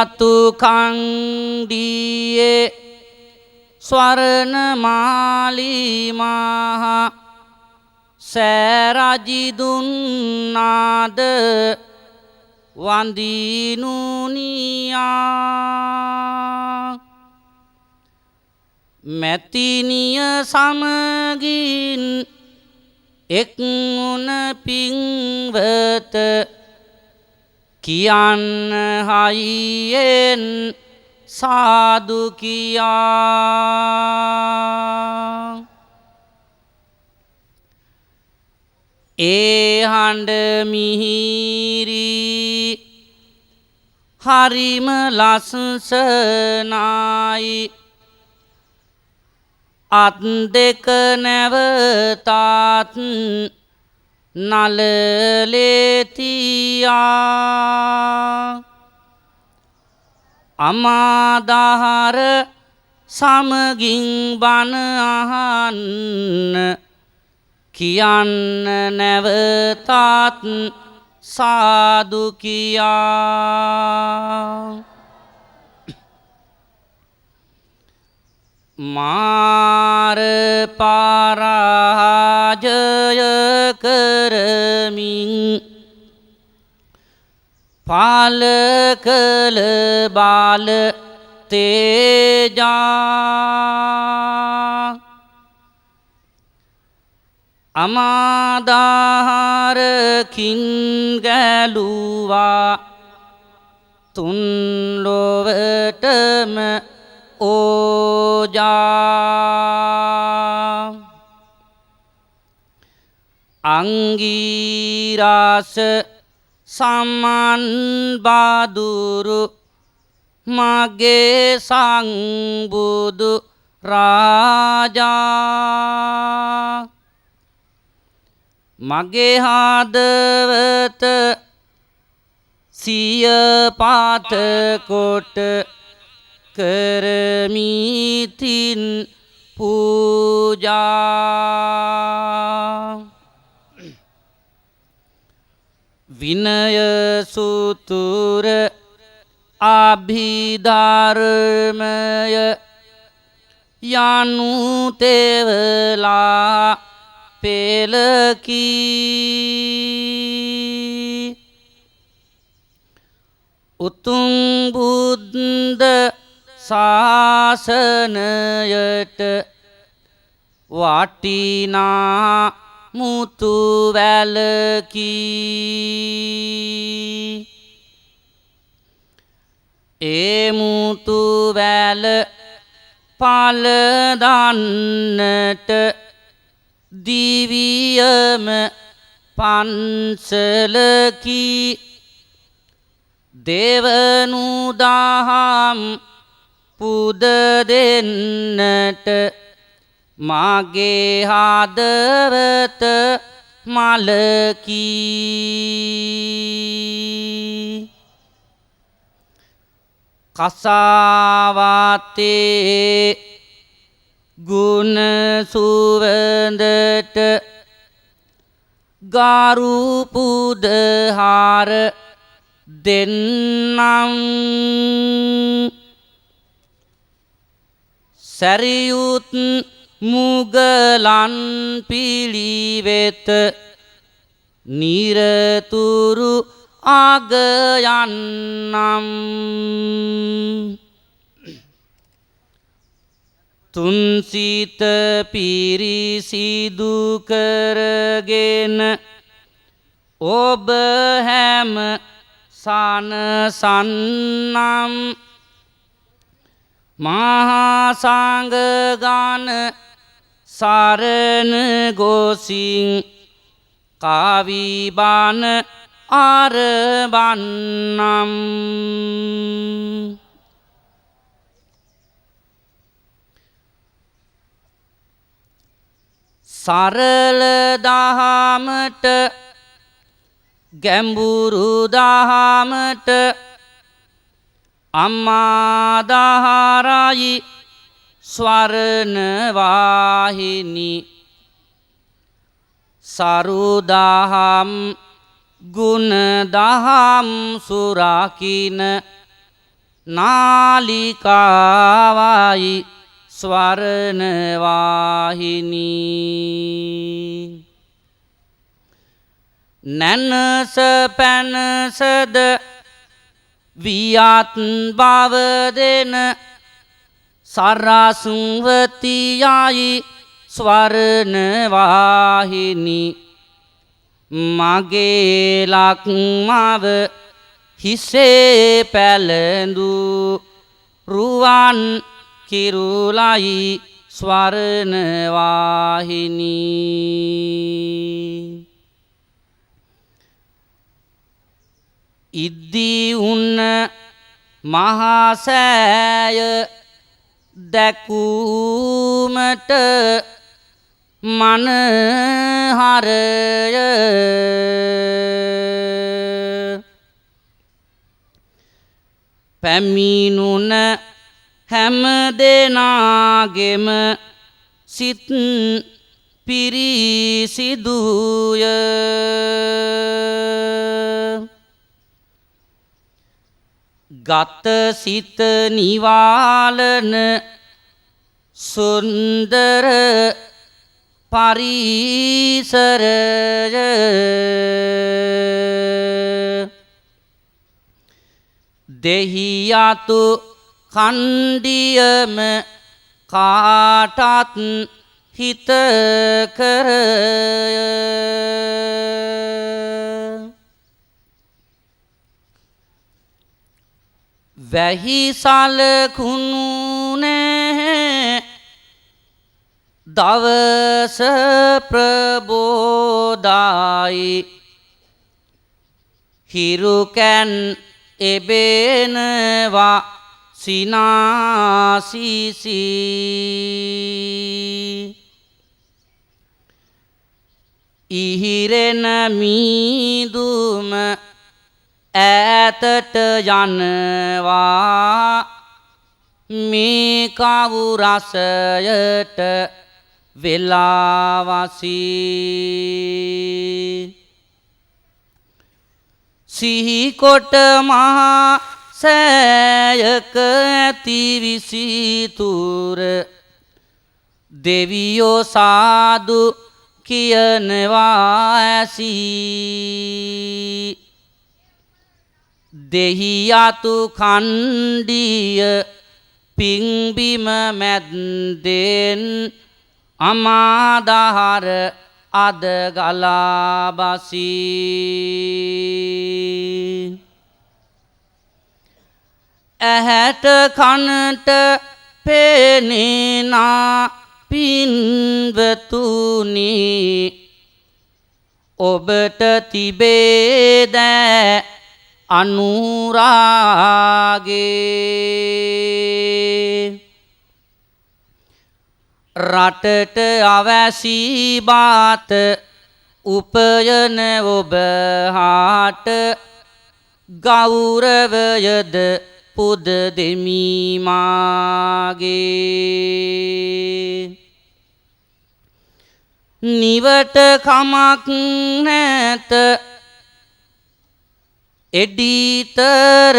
අතු කංඩියේ ස්වර්ණ මාලිමා සෑරජි දුන්නාද වඳිනුනියා මැතිනිය සමගින් එක් වුණ පින්වත කියන්න හයියෙන් සාදු කියා ඒ හඬ මිහිරි හරිම ලස්සනයි අත් දෙක නැවතත් නලලේතියා අමාදහර සමගින් බණ අහන්න කියන්න නැවතත් සාදු කියා මාර පරාජය කරමින් පාල කළ බාල තේජා අමාදාහරකින් ගැලුවා තුන් ලොවටම ඕජා අංගීරස සමන් බාදුරු මගේ සංබුදු රාජා මගේ හදවත සිය පාත කොට කරමිතින් පූජා විනය සුතුර අභිධර්මය යනු තෙවලා පෙළකී උතුම් බුද්ධ ශාසනයට වටිනා මුතු වැලකී ඒ මුතු වැල පල දන්නට දිවියම පන්සලකී දෙවනු දහම් පුද දෙන්නට මගේ හදවත මලකී කසාවතේ ගුණ සුවඳට ගරු පුදහාර දෙන්නම් සැරියුත් මුගලන් පිළිවෙත නිරතුරු අගයන්නම් තුන්සිත පිරිසිදු කරගෙන ඔබ හැම සනසන්නම් මහා සංඝගණ සරණ ගොසින් කවි බණ අරබන්නම් සරල දහමට ගැඹුරු දහමට අම්මාදහරයි ස්වර්ණ වාහිනි සරුදහම් ගුණ දහම් සුරකින නාලිකාවයි ස්වර්ණවාහිනී නැනස පැනසද වියත් බව දෙන සරසුවතියයි ස්වර්ණවාහිනී මගේ ලක්මව හිසේ පැලඳු රුවන් කිරුලයි ස්වර්ණවාහිනී ඉද්දී උන්න මහසෑය දැකූමට මනහරය පැමිණුන හැම දෙනාගෙම සිත් පිරිසිදුය ගත සිත නිවාලන සුන්දර පරිසරය දෙහියතු කණ්ඩියම කාටත් හිතකරය වැහි සලකුණු නැහැ දවස ප්‍රබෝදායි හිරුකැන් එබෙනවා සිනාසිසි ඉහිරෙන මීදුම ඈතට යනවා මේ කවු රසයට වෙලාවසී සිහිකොට මහා සෑයක ඇති විසිතුර දෙවියෝ සාදු කියනවා ඇසී දෙහියතු කණ්ඩිය පිංබිම මැද්දෙන් අමාදහර අද ගලා බසී ඇහැට කනට පෙනෙනා පින්වතුනි ඔබට තිබේදෑ අනුරාගේ රටට අවැසි බාත උපයන ඔබ හාට ගෞරවයද පුද දෙමීමාගේ නිවට කමක් නැත එඩිතර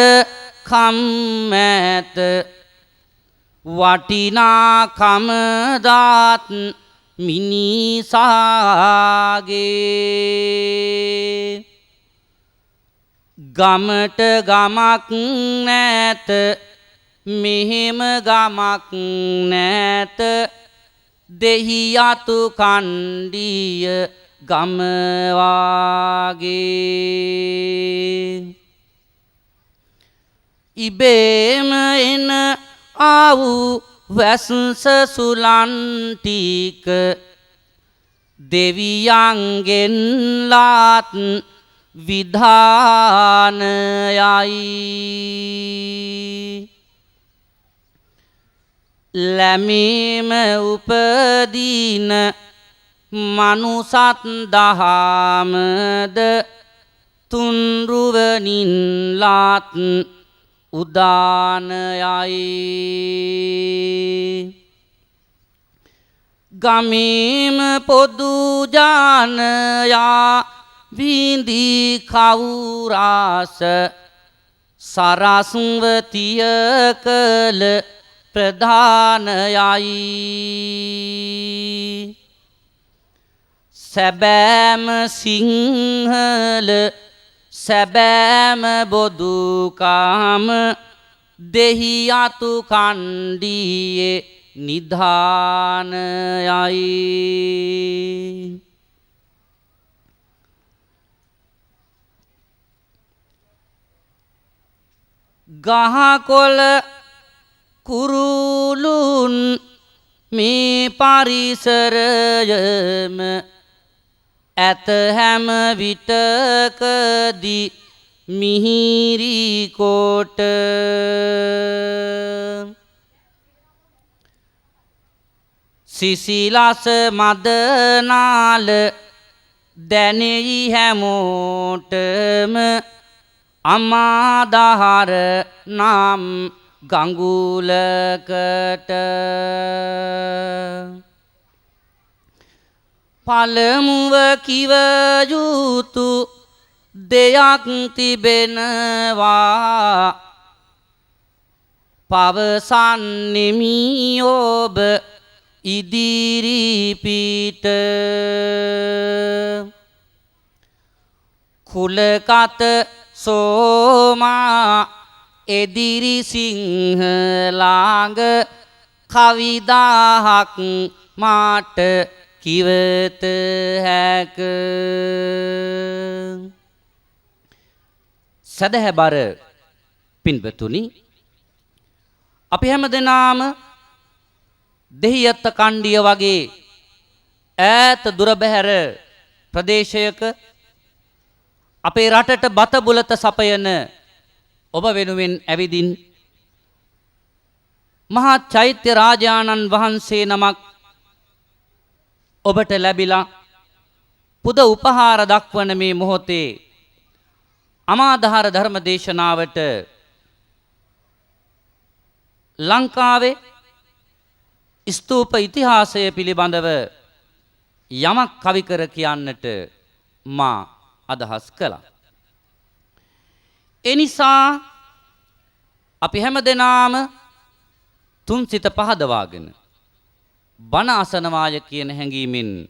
කම්මැත වටිනාකමදාත් මිනිසාගේ ගමට ගමක් නැත මෙහෙම ගමක් නැත දෙහියතු කණ්ඩිය ගමවාගේ ඉබේම එන ආවු වැස්ස සුලන් ටික දෙවියන්ගෙන් ලාත් විධානයයි ලැමීම උපදීන මනුසත් දහමද තුන්රුවනින් ලාත් උදානයයි ගමීම පොදු ජානයා විඳී කවුරාස සරස්වතිය කළ ප්‍රධානයයි සැබෑම සිංහල සැබෑම බොදුකාම දෙහි අතු කණ්ඩියේ නිධානයයි ගහකොළ කුරුලුන් මේ පරිසරයම ඇත හැම විටකදී මිහිරි කොට සිසිලස මදනාල දැනෙයි හැමෝටම අමාදහර නම් ගඟුලකට පළමුව කිව යුතු දෙයක් තිබෙනවා පවසන්නෙමි ඔබ ඉදිරිපිට කුලකත සෝමා එදිරි සිංහලාඟ කවිදාහක් මාට කිවත හැක සදහැබර පින්වතුනි අපි හැම දෙනාම දෙහියත්ත කණ්ඩිය වගේ ඈත දුර බැහැර ප්‍රදේශයක අපේ රටට බත බුලත සපයන ඔබ වෙනුවෙන් ඇවිදින් මහා චෛත්‍ය රාජානන් වහන්සේ නමක් ඔබට ලැබිලා පුද උපහාර දක්වන මේ මොහොතේ අමාදහර ධර්ම දේශනාවට ලංකාවේ ස්තූප ඉතිහාසය පිළිබඳව යමක් කවි කර කියන්නට මා අදහස් කළා. එනිසා අපි හැම දෙනාම තුන් සිත පහදවාගෙන බණ අසනවාය කියන හැඟීමෙන්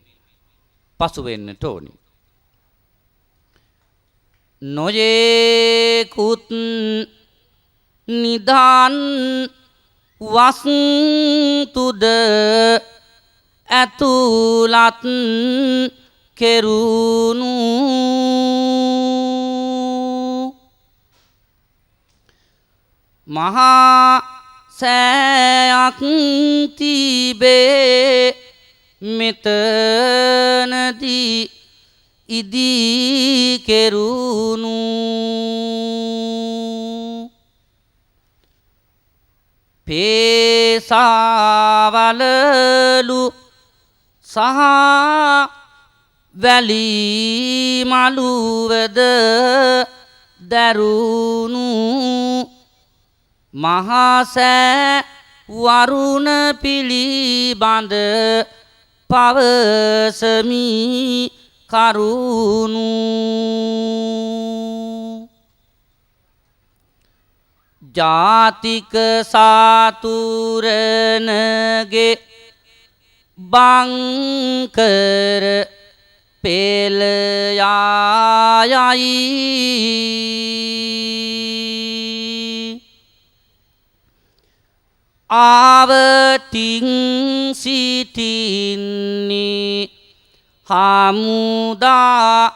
පසු වෙන්නට ඕනි. නොයෙකුත් නිදාන් වස්තුද ඇතුළත් කෙරුණු මහා සෑයක් තිබේ මෙතනදී ඉදී කෙරුණු පේසාවලලු සහ වැලි මළුවද දරුණු මහසෑ වරුණ පිළිබඳ පවසමි කරුණු ජාතික සාතුරනගේ බංකර පෙළයායයි ආවතින් සිටින්නේ හමුදා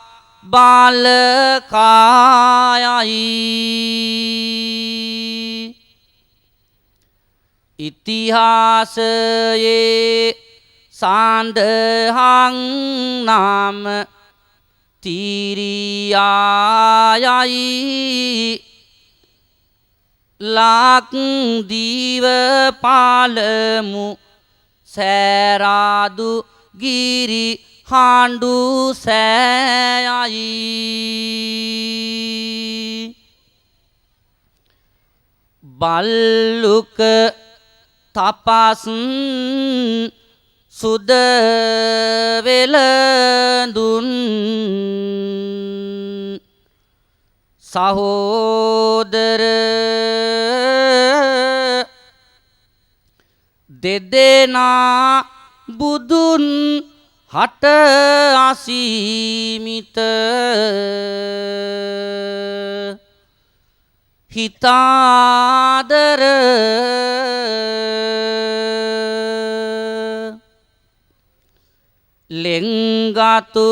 බලකායයි ඉතිහාසයේ සඳහන් නම් තිරියායයි ලක්දිව පළමු සෑරාදු ගිරි හාඬු සෑයයි බල්ලුක තපස් සුද වෙලඳුන් සහෝදර දෙදෙනා බුදුන් හට අසීමිත හිතාදර ලෙංගතු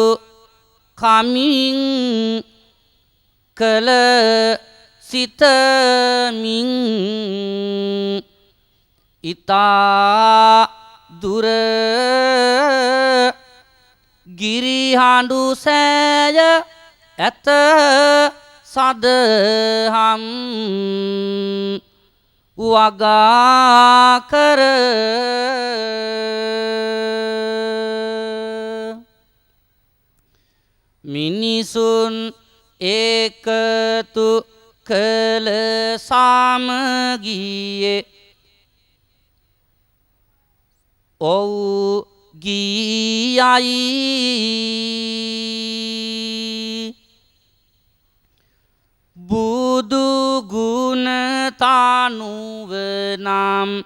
කමින් කල සිතමින් ඉතා දුර ගිරිහඬු සෑය ඇත සදහම් වගා කර මිනිසුන් ඒකතු කළ සමගියේ ඔව් ගියයි බුදු ගුණ තනුව නම්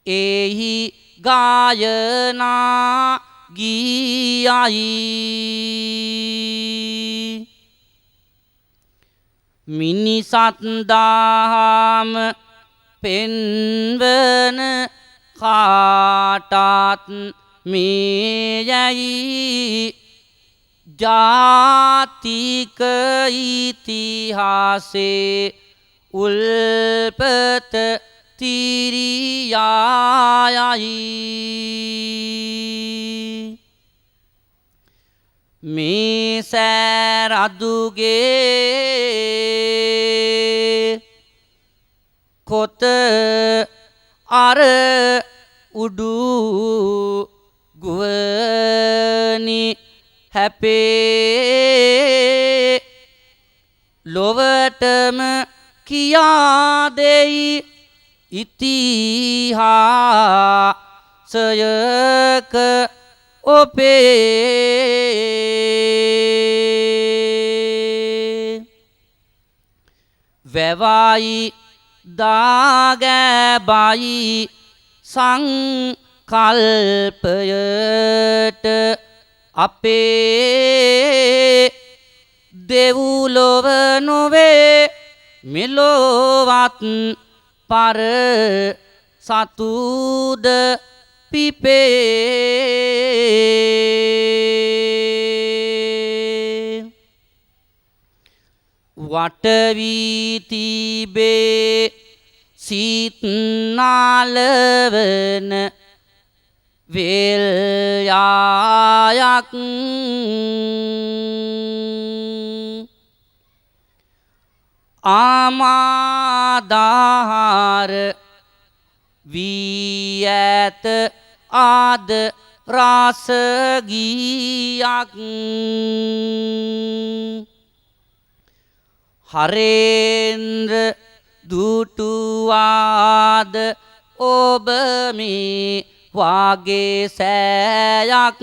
එහි ගායනා ගියයි මිනිසත් දහම පෙන්වන කාටත් මේයයි ජාතික ඉතිහාසේ උල්පත තිරියායයි මේ සෑරදුගේ කොත අර උඩු ගුවනි හැපේ ලොවටම කියා දෙයි ඉතිහාසයක ඔපේ වැවයි දාගැබයි සංකල්පයට අපේ දෙව්ලොව නොවේ මෙලොවත් පර සතුද පිපේ වටවී තිබේ සිත් නාලවන වෙල්යායක් ආමාදාහාර වී ඇත ආද රාසගීයක් හරේන්ද්‍ර දුටුවාද ඔබ මේ වාගේ සෑයක්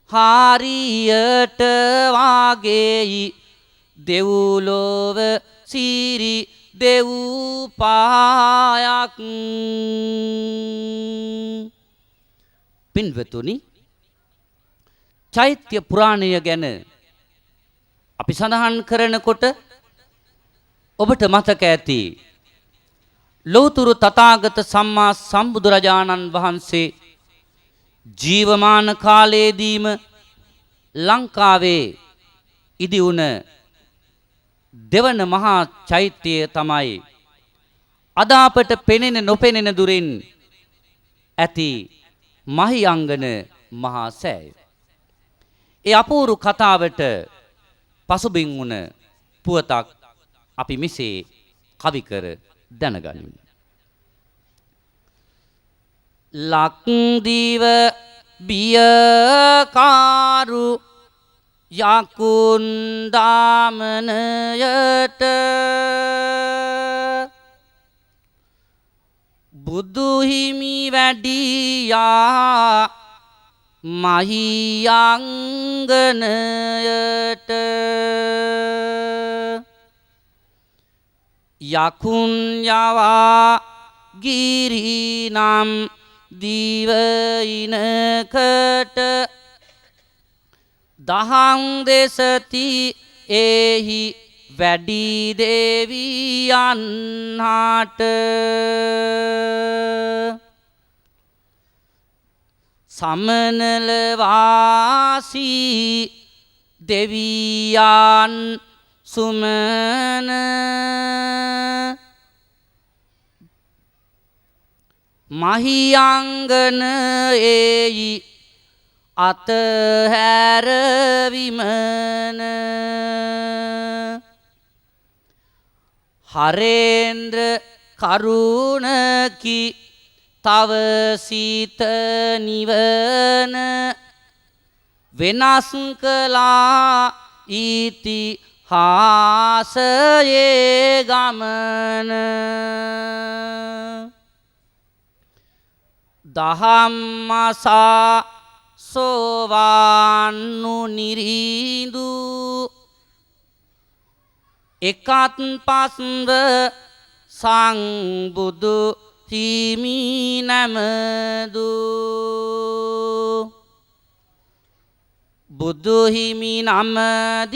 හරියට වාගේයි දෙව්ලොව සිරි දෙව්පායක් පින්වතුනි චෛත්‍ය පුරාණය ගැන අපි සඳහන් කරනකොට ඔබට මතක ඇති ලෞතුරු තථාගත සම්මා සම්බුදුරජාණන් වහන්සේ ජීවමාන කාලයේදීම ලංකාවේ ඉදි වුණ දෙවන මහා චෛත්‍යය තමයි අද අපට පෙනෙන නොපෙනෙන දුරින් ඇති මහියංගන මහා සෑය. ඒ අපූරු කතාවට පසුබිම් වුණ පුවතක් අපි මෙසේ කවි කර දැනගනිමු. ලක්දිව බියකාරු යකුන්දාමනයට බුදුහිමි වැඩියා මහියංගනයට යකුන් යවා ගිරිනම් දිවයිනකට දහං දෙසති එහි වැඩි දෙවියන්හට සමනලවාසී දෙවියන් සුමන මහියංගන එයි අතහැරවිමන හරේන්ද්‍ර කරුණකි තව සිත නිවන වෙනස් කළා ඉතිහාසයේ ගමන දහම්මසා සෝවාන්නු නිරිඳු එකත් පස්ව සංබුදු හිමි නැමදු බුදු හිමි නමදින්නට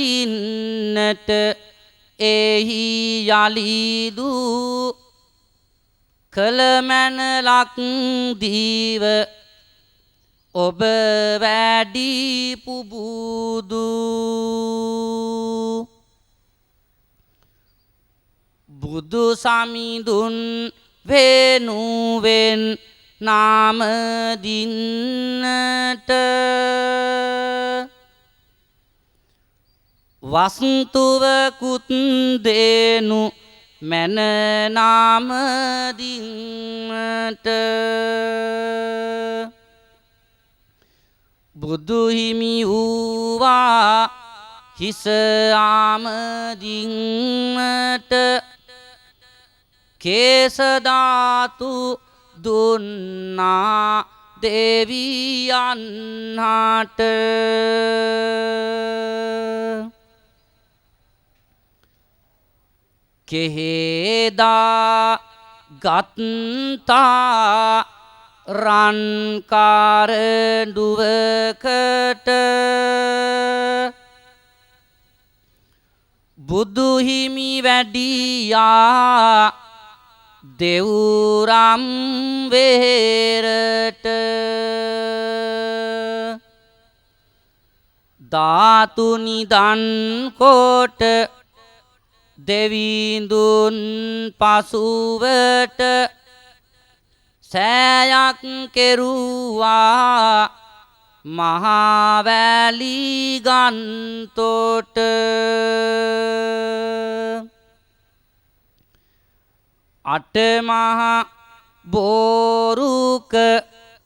එහි යලිදු කළමැනලක් දීව ඔබ වැඩි පුබුදු බුදු සමිඳුන් වෙනුවෙන් නාමදින්නට වස්තුවකුත් දෙනු මැන නාමදින්නට බුදු හිමි වූවා හිස ආමදින්නට කේසධාතු දුන්නා දෙවියන්හට කෙහෙදා ගත්තා රන්කාරඩුවකට බුදු හිමි වැඩියා දෙව්රම් වෙහෙරට ධාතු නිදන් කොට දෙවිඳුන් පසුවට සෑයක් කෙරුවා මහවැලි ගන්තොට අටමහ බෝරුක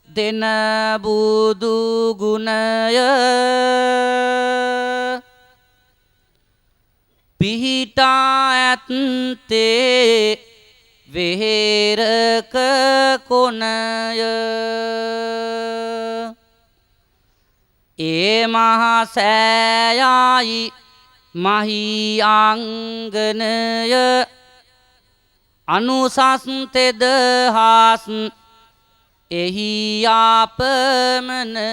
දෙන බුදු ගුණය පිහිටා ඇත්තේ වෙහෙරක කොණය ඒ මහා සෑයයි මහියංගනය අනුසස් තෙදහස් එහි ආපමනය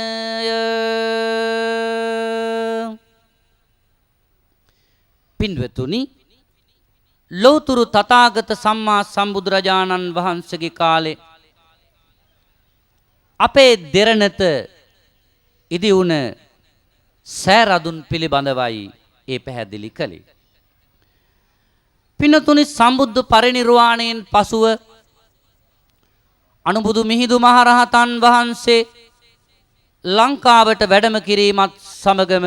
පින්වතුනි ලෝතුරු තථාගත සම්මා සම්බුදුරජාණන් වහන්සේගේ කාලේ අපේ දෙරණත ඉදි වුණ සෑරදුන් පිළිබඳවයි ඒ පැහැදිලි කළේ. පින්වතුනි සම්බුද්ධ පරිනිර්වාණයෙන් පසුව අනුබුදු මිහිඳු මහරහතන් වහන්සේ ලංකාවට වැඩම කිරීමත් සමගම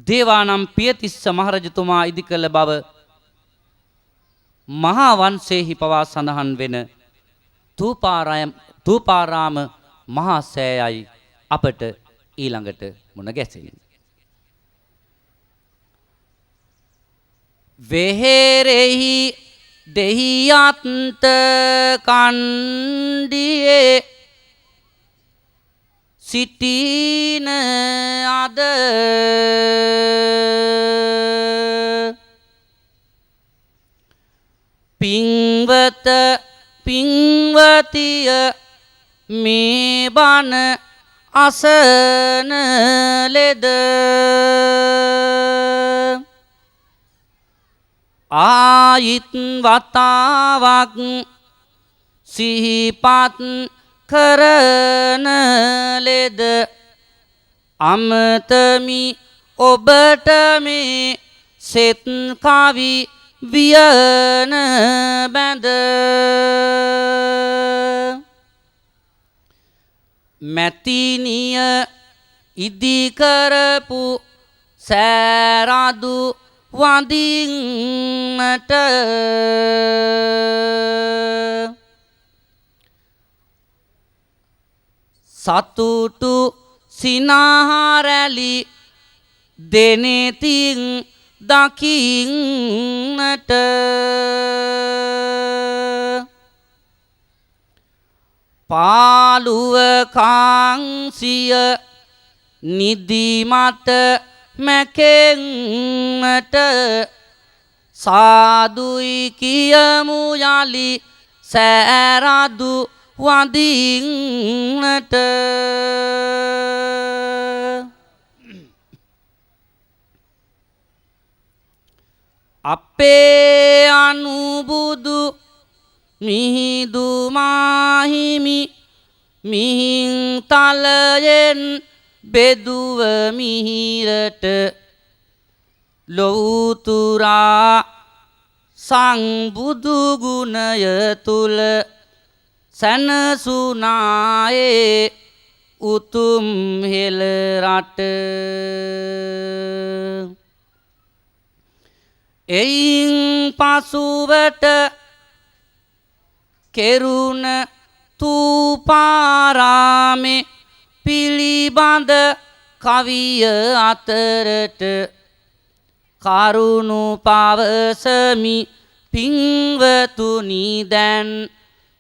දේවානම් පියතිස්ස මහරජතුමා ඉදි කළ බව මහා වංශයේහි පවා සඳහන් වෙන ථූපාරාම මහා සෑයයි අපට ඊළඟට මුණ ගැසෙන්නේ. වෙහෙරෙහි දෙහියන්ත කණ්ඩියේ සිටින අද පින්වත පින්වතිය මේ බණ අසන ලෙද ආයිත් වතාවක් සිහිපත් කරන ලෙද අමතමි ඔබට මේ සෙත් කවි වියන බැඳ මැතිනිය ඉදිකරපු සෑරදු වඳින්නට සතුටු සිනහරැලි දෙනෙතින් දකින්නට පාළුව කාංසිය නිදිමත මැකෙන්නට සාදුයි කියමු යලි සෑරදු වඳින්නට අපේ අනුබුදු මිහිදු මාහිමි මිහින් තලයෙන් බෙදුව මිහිරට ලොවුතුරා සංබුදු ගුණය තුල සැනසුනායේ උතුම් හෙළ රට එයින් පසුවට කෙරුණ තූපාරාමේ පිළිබඳ කවිය අතරට කරුණු පවසමි පින්වතුනි දැන්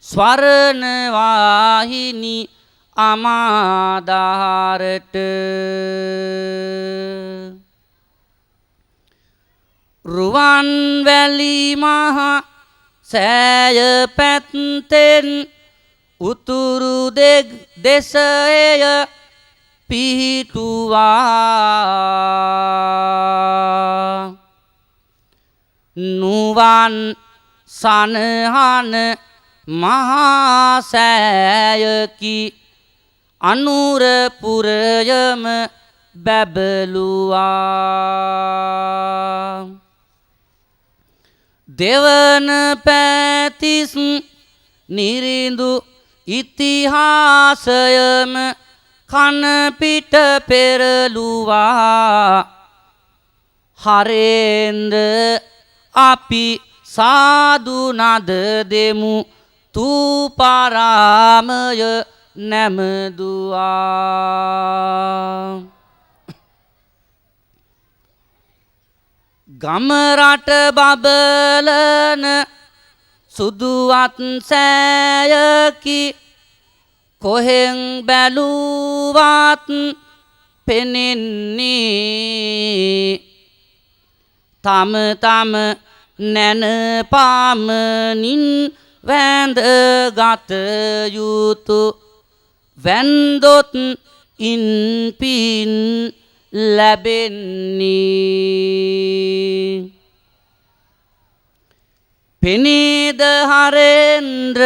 ස්වර්ණ වාහිනි අමාදාරට රුවන්වැලි මහ සෑය පැත්තෙන් උතුරු දෙසය පිහිටුවා නුවන් සනහන මහා සෑයකි අනුරපුරයම බැබළුවා දෙවන පැතිස් නිරිඳු ඉතිහාසයම කන පිට පෙරළුවා හරේන්ද්‍ර අපි සාදු නද දෙමු තූපාරාමය නැමදුවා ගමරට බබලන සුදුවත් සෑයකි කොහෙන් බැලුවත් පෙනෙන්නේ තම තම නැන පාමනින් වැඳගත යුතු වැන්දොත් ඉන් පින් ලැබෙන්නේ පෙනේද හරේන්ද්‍ර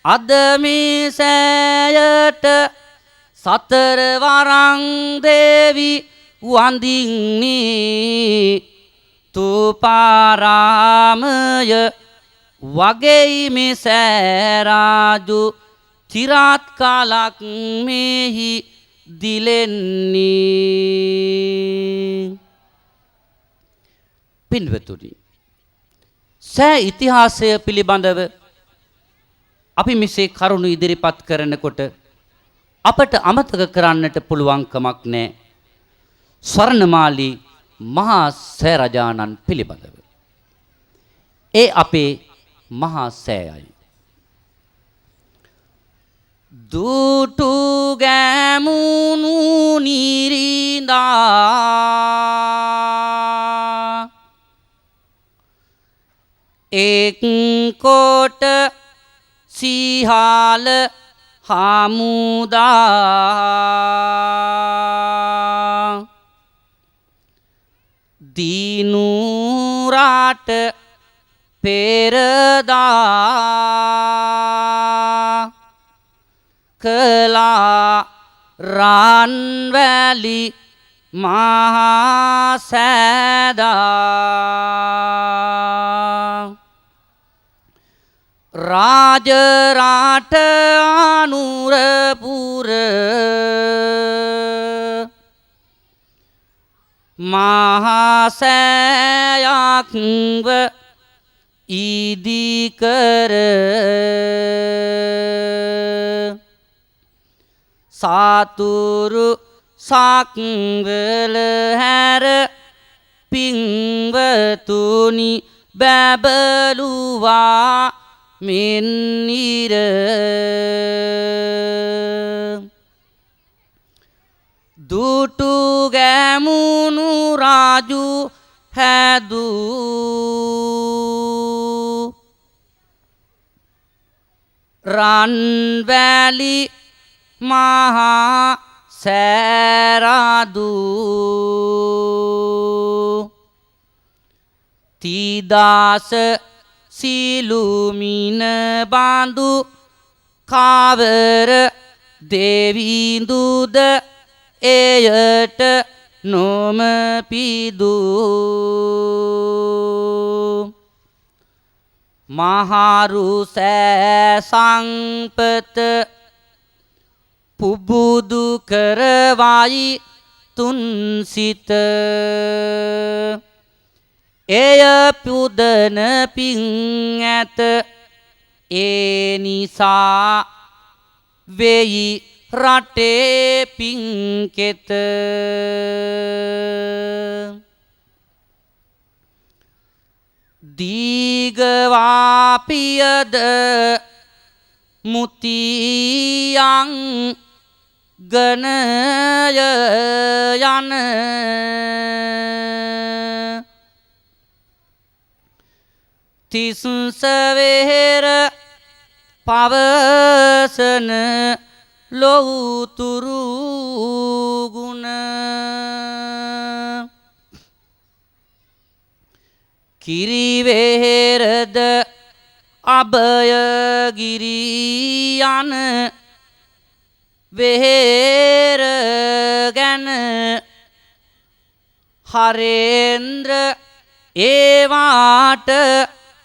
අද මේ සෑයට සතර වරන් දේවි වඳින්නේ තූපාරාමය වගෙයි මේ සෑරාජු චිරාත් කාලක් මෙහි දිලෙන්නේ පින්වතුනි සෑ ඉතිහාසය පිළිබඳව අපි මෙසේ කරුණු ඉදිරිපත් කරනකොට අපට අමතක කරන්නට පුළුවන්කමක් නැහැ ස්වර්ණමාලී මහා සෑ රජාණන් පිළිබඳව ඒ අපේ මහා සෑයයි දුටු ගැමුණු නිරිඳා එක් කොට සිහාල හමුදා දීනු රට පෙරදා කලා රන්වැලි මහා සෑදා රාජරට අනුරපුර මහා සෑයක්ව ඉදිකර සාතුරු සක්වල හැර පින්වතුනි බැබළුවා මෙන්නිර දුටු ගැමුණු රාජු හැදූ රන්වැලි මහා සෑරදූ තිදාස සිළුමින බඳු කවර දෙවිඳුද එයට නොම පිදූ මහරු සෑ සංපත පුබුදු කරවයි තුන්සිත එය පුදන පින් ඇත ඒ නිසා වෙයි රටේ පින්කෙත දීගවාපියද මුතියං ගණය යන තිස්සවෙහෙර පවසන ලොවුතුරු ගුණ කිරිවෙහෙරද අභයගිරී යන වෙහෙර ගැන හරේන්ද්‍ර ඒවාට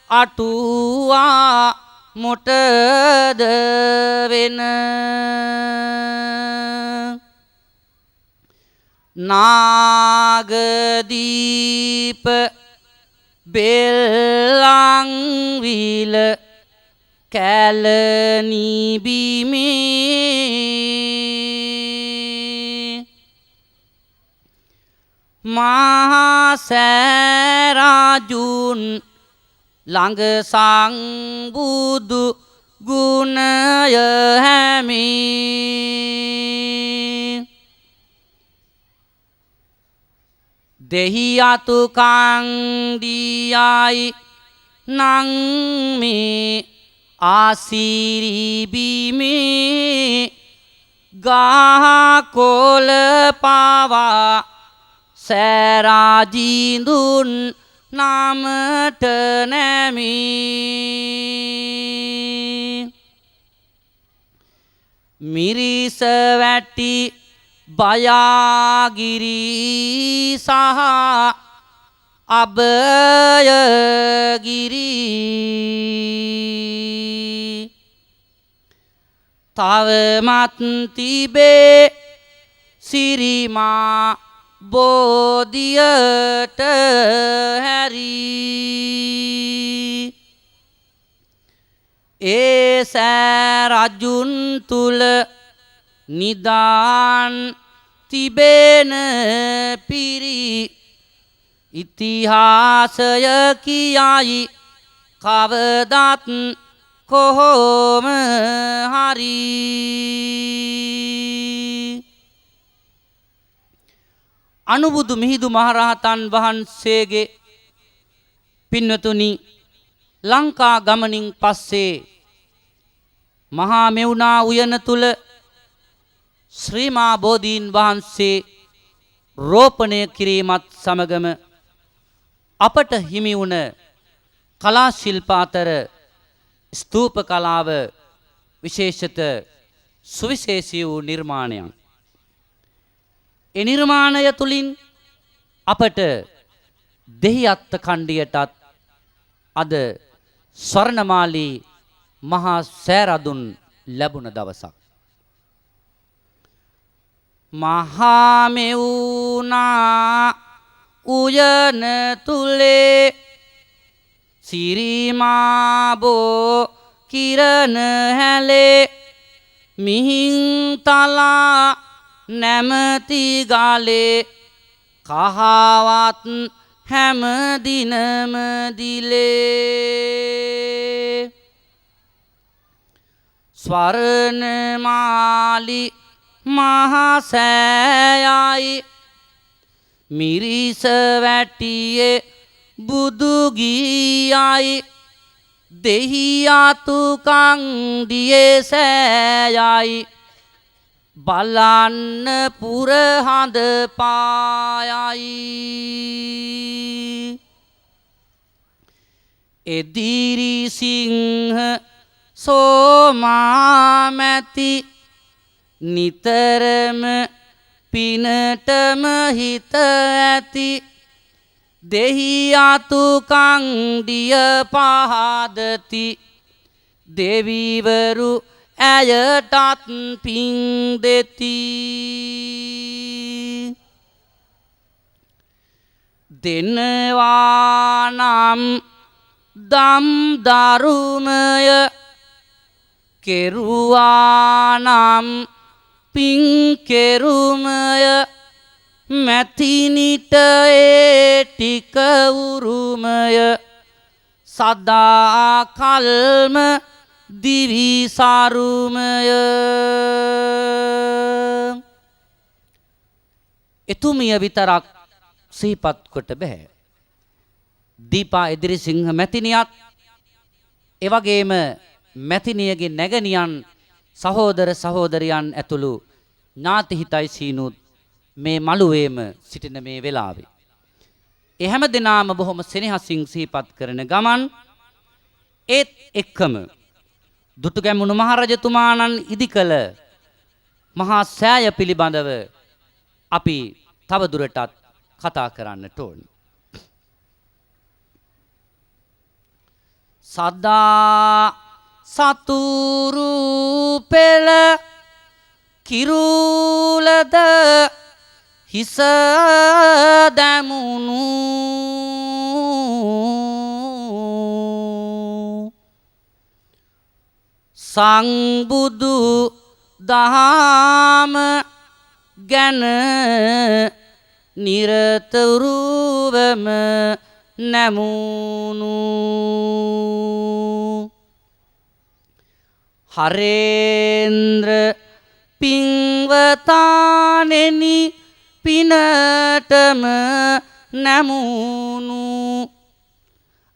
අටුවා මොටද වෙන නාගදීප බෙල්ලංවිල කැලනිබිමේ මහා සෑරජුන් ළඟ සංබුදු ගුණය හැමේ දෙහියතු කංදියයි නං මේ ආසිරිබිමේ ගහකොළ පවා සෑරජිඳුන් නමට නැමී මිරිස වැටි බයාගිරී සහ අභයගිරී තවමත් තිබේ සිරිමා බෝධියට හැරී ඒ සෑරජුන් තුල නිදාන් තිබෙන පිරි ඉතිහාසය කියයි කවදත් කොහොම හරි අනුබුදු මිහිඳු මහරහතන් වහන්සේගේ පින්වතුනි ලංකා ගමනින් පස්සේ මහා මෙවුනා උයන තුල ශ්‍රී මා බෝධීන් වහන්සේ රෝපණය කිරීමත් සමගම අපට හිමි වුණ කලා ශිල්ප අතර ස්තූප කලාව විශේෂත සුවිශේෂී වූ නිර්මාණයක්. ඒ නිර්මාණය තුලින් අපට දෙහිඅත්ත ඛණ්ඩියටත් අද ස්වර්ණමාලී මහා සෑරදුන් ලැබුණ දවසක්. මහා මෙවුනා උයන තුලේ සිරිමාබෝ කිරණ හැලේ මිහින්තලා නැමති ගාලේ කහවත් හැම දිනම දිලේ ස්වර්ණමාලි මහා සෑයයි මිරිස වැටියේ බුදු ගීයයි දෙහිඅතු කංඩියේ සෑයයි බලන්න පුරහඳ පායයි එදිරි සිංහ සෝමාමැති නිතරම පිනටම හිත ඇති දෙහිඅතු කංඩිය පහදති දෙවිවරු ඇයටත් පින් දෙති දෙනවානම් දම් දරුමය කෙරුවානම් පින් කෙරුමය මැතිනිට ඒ ටික උරුමය සදා කල්ම දිවි සරුමය එතුමිය විතරක් සිහිපත් කොට බෑ. දීපා එදිරිසිංහ මැතිනියත් එවැගේම මැතිනියගේ නැගණියන් සහෝදර සහෝදරියන් ඇතුළු ඥාති හිතයිසීනුත් මේ මළුවේම සිටින මේ වෙලාවේ ඒ හැම දිනාම බොහොම සෙනෙහසින් සිහිපත් කරන ගමන් ඒත් එක්කම දුටුගැමුණු මහරජතුමාණන් ඉදිකළ මහා සෑය පිළිබඳව අපි තවදුරටත් කතා කරන්නට ඕන. සදා සතුරු පෙළ කිරුලද හිස දැමුණු සංබුදු දහම ගැන නිරතුරුවම නැමුණු හරේන්ද්‍ර පින්වතානෙනි පිනටම නැමුණු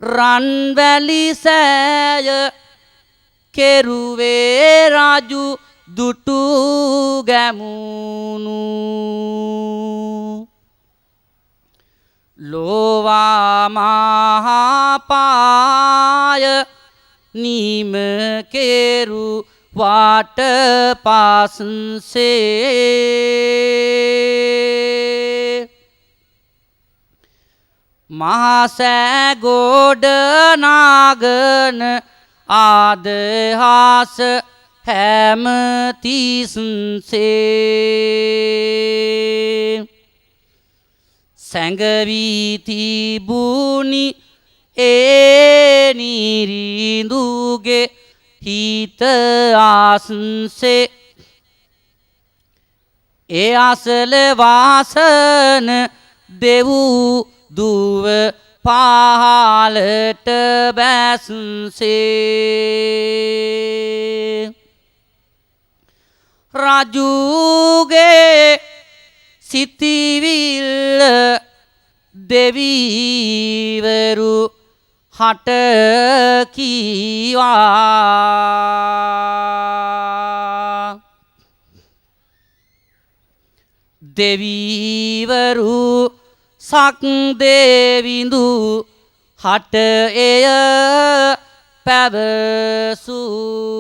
රන්වැලි සෑය කෙරුවේ රජු දුටු ගැමුණු ලෝවා මහපාය නිම කෙරු වාට පාසන්සේ මහසෑගොඩ නාගන ආදහාස හැමතිස්සේ සැඟවී තිබුණි ඒ නිරිඳුගේ හිත ආසන්සේ ඒ අසල වාසන දෙවූ දුව පහලට බැස්සේ රජුගේ සිතිවිල්ල දෙවිවරු හට කීවා දෙවිවරු සක් දෙවිඳු හට එය පැවසුවා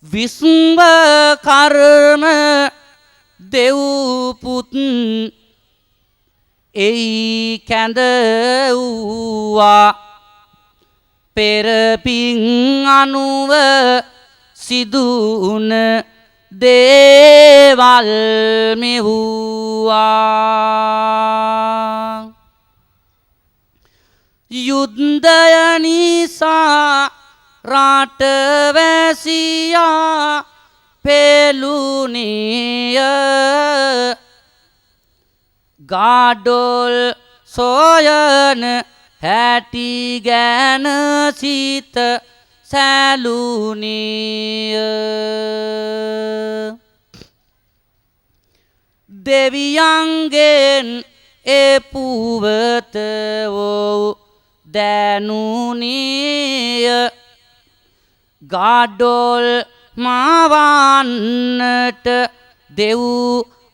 විශ්ව කර්ම දෙව්පුත් එයි කැඳ වූවා පෙරපින් අනුව සිදුවුන දේවල් මෙව්වා යුද්ධය නිසා රටවැසියා පෙළුණිය ගාඩොල් සොයන හැටි ගැන සිත සැලුණිය දෙවියන්ගෙන් එපුවත වූ දැනුණිය ගාඩොල් මවන්නට දෙව්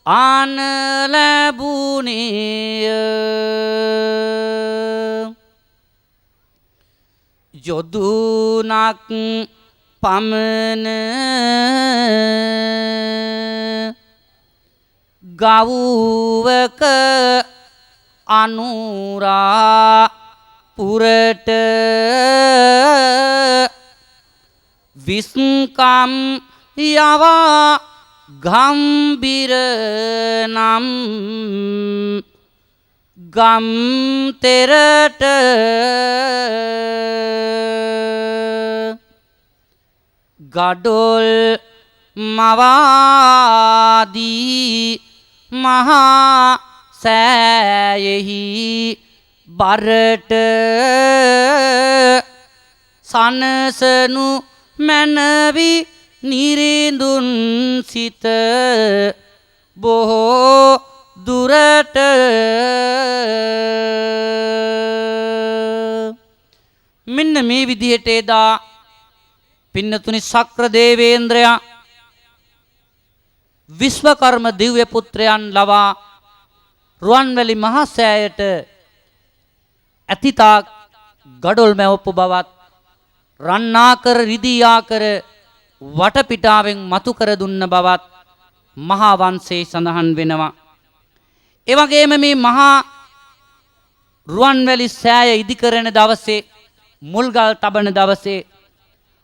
ආන ලැබුණිය යොදුනක් පමණ ගවුවක අනුරා පුරට විස්කම් යවා ගම්බිර නම් ගම් තෙරට ගඩොල් මවාදී මහා සෑයෙහි බරට සනසනු මැනවි නිරිඳුන් සිත බොහෝ දුරට මෙන්න මේ විදිහට එදා පින්නතුනි ශක්‍ර දේවේන්ද්‍රයා විශ්වකර්ම දිව්‍ය පුත්‍රයන් ලවා රුවන්වැලි මහා සෑයට ඇතිතාක් ගඩොල් මැවපු බවත් රන්නාකර රිදීආකර වටපිටාවෙන් මතු කර දුන්න බවත් මහා වංශයේ සඳහන් වෙනවා. ඒ වගේම මේ මහා රුවන්වැලි සෑය ඉදිකරන දවසේ මුල්ගල් තබන දවසේ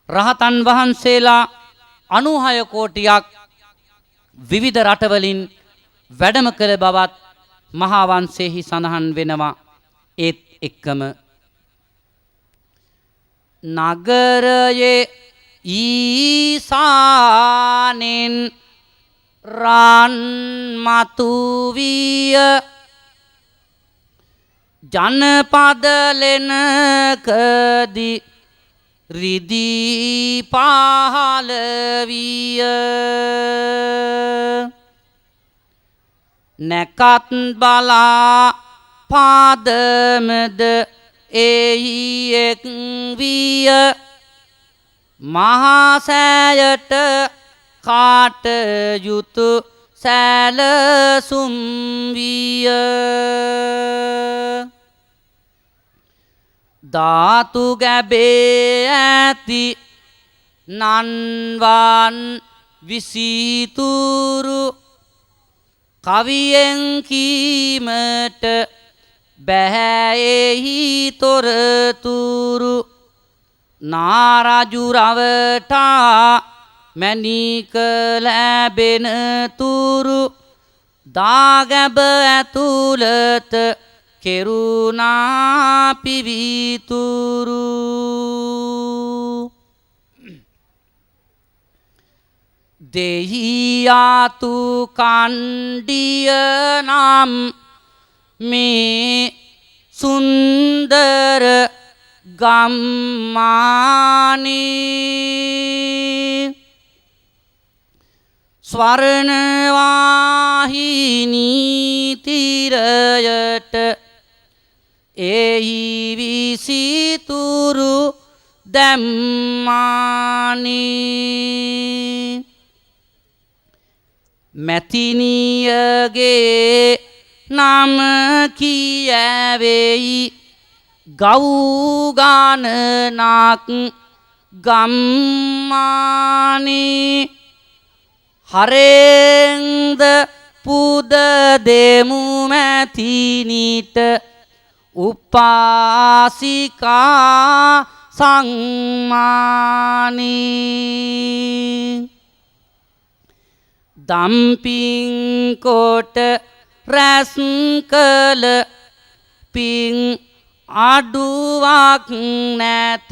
රහතන් වහන්සේලා 96 කෝටියක් විවිධ රටවලින් වැඩම කළ බවත් මහා වංශයේහි සඳහන් වෙනවා. ඒත් එක්කම නගරයේ ඊසානෙන් රන් මතුවිය ජනපද ලෙනකදී රිදී පහළ විය නැකත් බලා පාදමද එහි එක් විය මහා සෑයට කාට යුතු සැලසුම් විය ධාතු ගැබේ ඇති නන්වන් විසිතුරු කවියෙන් කීමට බැහැෙහි තොරතුරු නාරජු රවටා මැණික ලැබෙන තුරු දාගැබ ඇතුළත කෙරුණා පිවිතුරු දෙහියාතු කණ්ඩිය නම් මේ සුන්දර ගම්මානේ ස්වර්ණවාහිනී තිරයට එහි විසිතුරු දැම්මානේ මැතිනියගේ නම කියවෙයි ගව් ගණනක් ගම්මානේ හරෙන්ද පුද දෙමු මැතිනිට උපාසිකා සම්මානේ දම්පින් කොට රැස් කළ පින් අඩුවක් නැත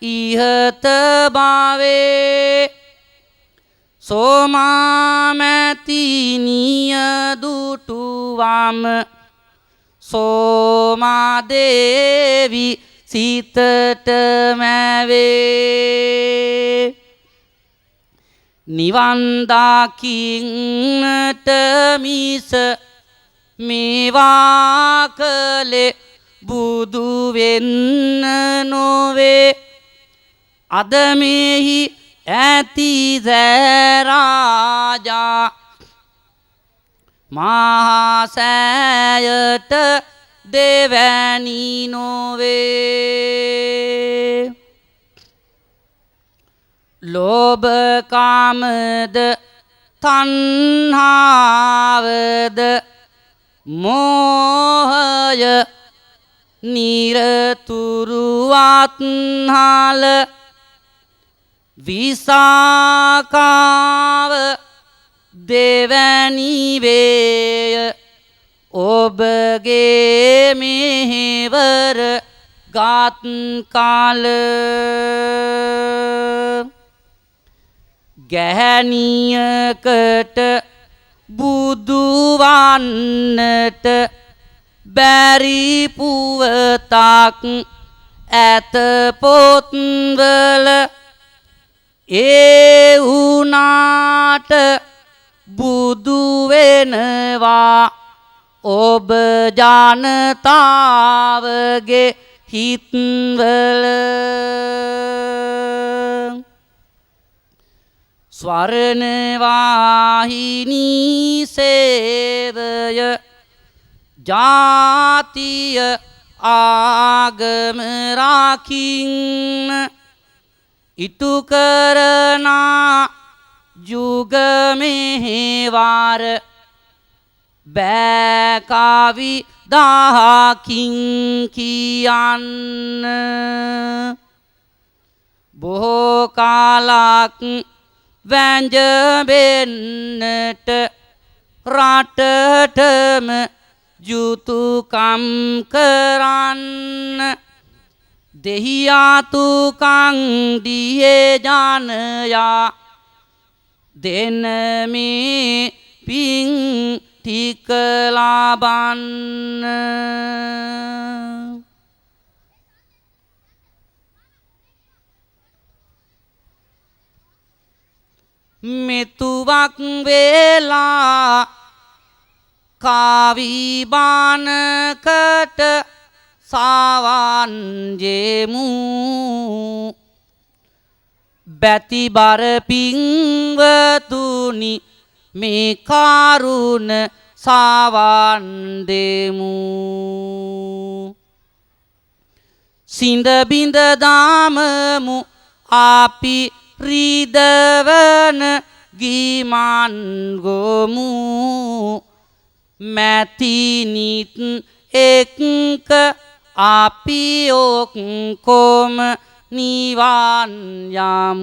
ඉහත භාවේ සෝමාමැතිනිය දුටුවම සෝමාදේවි සිතට මැවේ නිවන් දකින්නට මිස මේවා කළේ බුදු වෙන්න නොවේ අද මෙහි ඇති සෑරාජා මහා සෑයට දෙවැනි නොවේ ලෝභකාමද තණ්හාවද මෝහය නිරතුරු අත්හල විසාකාව දෙවැනි වේය ඔබගේ මෙහෙවර ගත් කල ගැහැණියකට බුදු වන්නට බැරි පුවතක් ඇත පොත්වල ඒ වුණාට බුදු වෙනවා ඔබ ජනතාවගේ හිත්වල ස්වර්ණවාහිනී සේවය ජාතිය ආගම රකින්න ඉටු කරනා යුග මෙහෙවර බෑකවි දහකින් කියන්න බොහෝ කාලක් වැංජබෙන්නට රටටම යුතුකම් කරන්න දෙහියාතු කණ්ඩියේ ජනයා දෙන මේ පින් ටික ලබන්න මෙතුවක් වේලා කාවි බානකට සාවන් ජෙමු බැතිබර පින්වතුනි මේ කරුණ සාවන් දෙමු සිඳ බිඳ දාමමු අපි රිදවන ගිමන් ගොමු මැතිනිත් එක්ක අපි ඔක්කොම නිවන් යමු